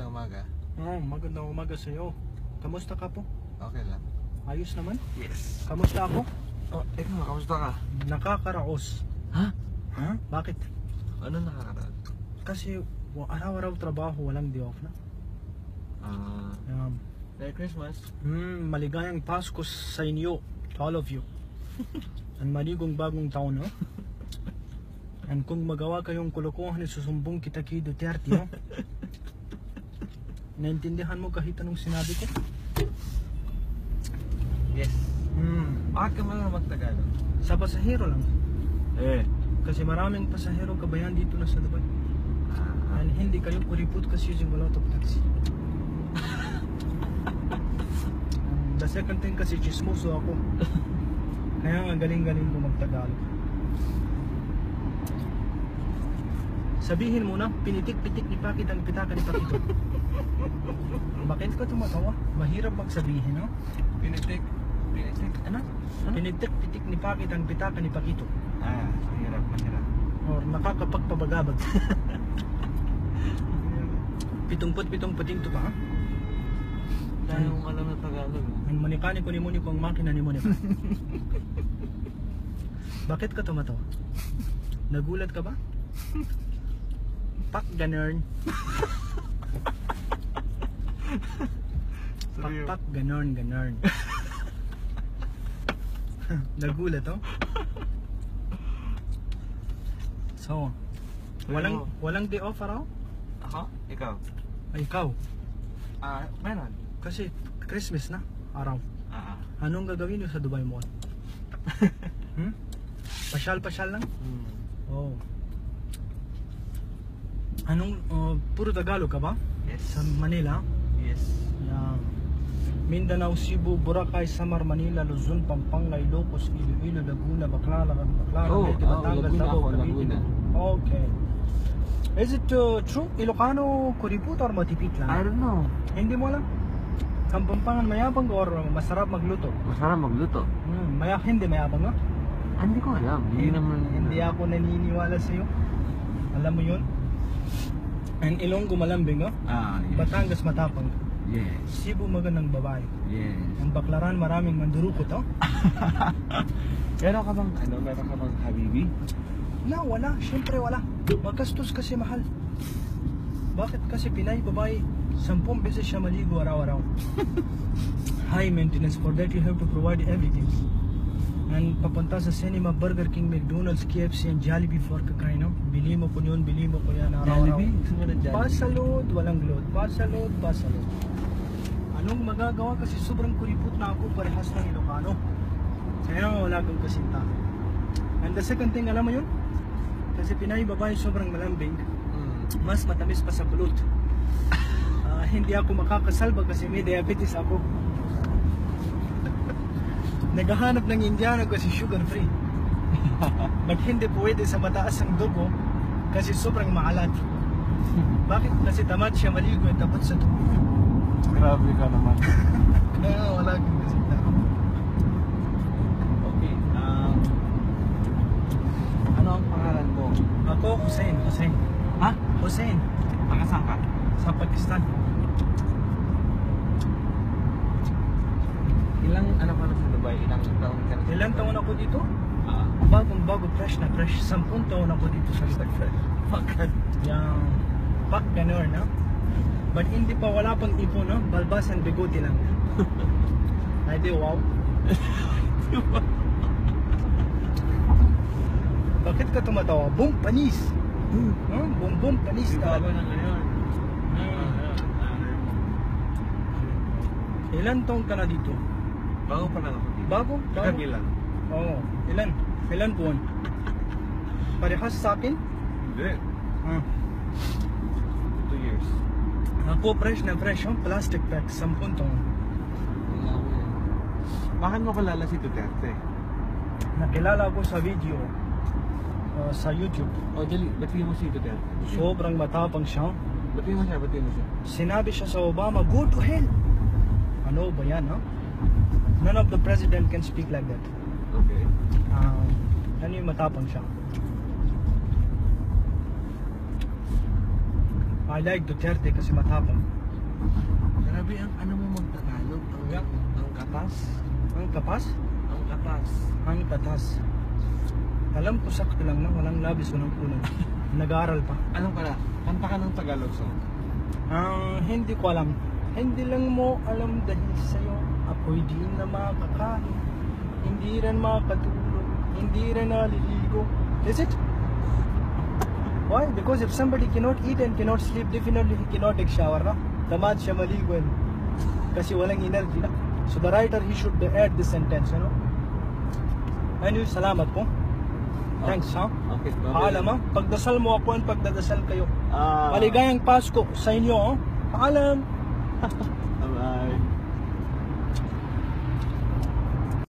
magandang umaga. Magandang umaga sa iyo. Kamusta ka po? Okay lang. Ayos naman? Yes. Kamusta ako? Oh, ikaw, kamusta ka? Nakakaraos. Ha? Bakit? Ano nakakaraos? Kasi araw-araw trabaho, walang day off na. Merry Christmas. Maligayang Pasko sa inyo, to all of you. Ang maligong bagong taon, no? And kung magawa kayong kulukuhan, susumbong kita kay Duterte, no? Naintindihan mo kahit anong sinabi ko? Yes. Bakit ka man magtagalog? Sa pasahero lang. Eh. Kasi maraming pasahero kabayan dito na sa Dubai. And hindi kayo kuripot kasi using a lot of taxi. The second thing kasi chismoso ako. Kaya nga galing-galing ko magtagalog. Sabihin mo na, pinitik-pitik ni Pakit ang pitaka ni Pakito. Bakit ka tumatawa? Mahirap magsabihin, no? Pinitik. Ano? Pinitik-pitik ni Pakit ang pitaka ni Pakito. Mahirap. Or nakakapagpabagabag. Pitong-put-pitong puting to pa, ha? Tayo kung alam na Tagalog. Ang manikani ko ni Muni ko ang makina ni Muni. Bakit ka tumatawa? Nagulat ka ba? Pak ganern. Pak ganern. Nagulat, oh? So, walang day off araw? Ako? Ikaw? Ay, ikaw. Meron. Kasi Christmas na araw. Anong gagawin nyo sa Dubai Mall? Pasyal-pasyal lang? Oh. Anong, puro Tagalog ka ba? Yes. Sa Manila? Yes. Mindanao, Cebu, Boracay, Samar, Manila, Luzon, Pampanga, Ilocos, Iloilo, Laguna, Baclaran, Leyte, Batangas, Davao, Cavite. Okay. Is it true? Ilocano, kuripot or matipit lang? I don't know. Hindi mo alam? Ang Pampangan mayabang or masarap magluto? Masarap magluto. Hindi mayabang, no? Hindi ko alam. Hindi ako naniniwala sa'yo. Alam mo yun? And Ilonggo malambing, no? Yes. Batangas matapang. Yes. Cebu magandang babae. Yes. Ang Baclaran maraming mandurukot, oh? Meron ka bang habibi? Wala. Siyempre wala. Magastos kasi mahal. Bakit? Kasi Pinay babae 10 beses siya maligo araw-araw. High maintenance. For that you have to provide everything. And papunta sa cinema, Burger King, McDonald's, KFC, and Jollibee for kakain, no? Bili mo ko yun araw-araw. Pasalod, walang load. Pasalod. Anong magagawa kasi sobrang kuripot na ako parehas ng Ilocano. Kaya wala kang kasinta. And the second thing, alam mo yun? Kasi Pinay babae sobrang malambing. Mas matamis pa sa pulot. Hindi ako makakasalba kasi may diabetes ako. Naghahanap ng Indiano kasi sugar free. But hindi pwede sa mataas ang dugo kasi sobrang maalat. Bakit? Kasi tamad siya maligo at tapos sa tubig. Grabe ka naman. Kaya wala kang kasinta. Okay. Ano ang pangalan mo? Ako, Hussein. Ha? Hussein. Taga saan ka? Sa Pakistan. Ilang ano ka na sa Dubai? Ilang taon ka na? Ilang taon ako dito? Bagong fresh na fresh. 10 taon ako dito sa Dubai. Bakit? Yung pak ganun, no? But hindi pa, wala pang ipon, no? Balbas and bigote lang. Ay di, wow. Bakit ka tumatawa? Boom, panis! Boom, panis Bago talaga. na ngayon. Ilan taon ka na dito? Bago pa lang ako dito. Bago? Kabilang. Oo. Ilan buwan? Parehas sa akin? Hindi. 2 years. Ako fresh na fresh, oh? Plastic pack, 10 taon. Bakit mo kilala si Duterte? Nakilala ko sa video sa YouTube. Batiin mo si Duterte. Sobrang matapang siya. Batiin mo siya. Sinabi siya sa Obama, go to hell! Ano ba yan, ha? None of the president can speak like that. Okay. Ano yung matapang siya? I like Duterte kasi matapang. Grabe ang ano mo mag-Tagalog. Yeah. Ang katas. Ang kapas? Ang katas. Ang katas. Alam ko sakto lang na, walang labis, walang kunan. Nag-aaral pa. Alam ka na, kanta ka ng Tagalog song. Ang hindi ko alam. Hindi lang mo alam dahil sa'yo ako'y di na makakain. Hindi rin makatulog. Hindi rin naliligo. Is it? Why? Because if somebody cannot eat and cannot sleep, definitely he cannot take shower, no? Tamad siya maligo yan. Kasi walang energy na. So the writer, he should add this sentence, you know? Anyway, salamat po. Thanks, ha? Okay, Paalam, ha? Pagdasal mo ako and pagdadasal kayo. Ah. Maligayang Pasko sa inyo, oh. Paalam!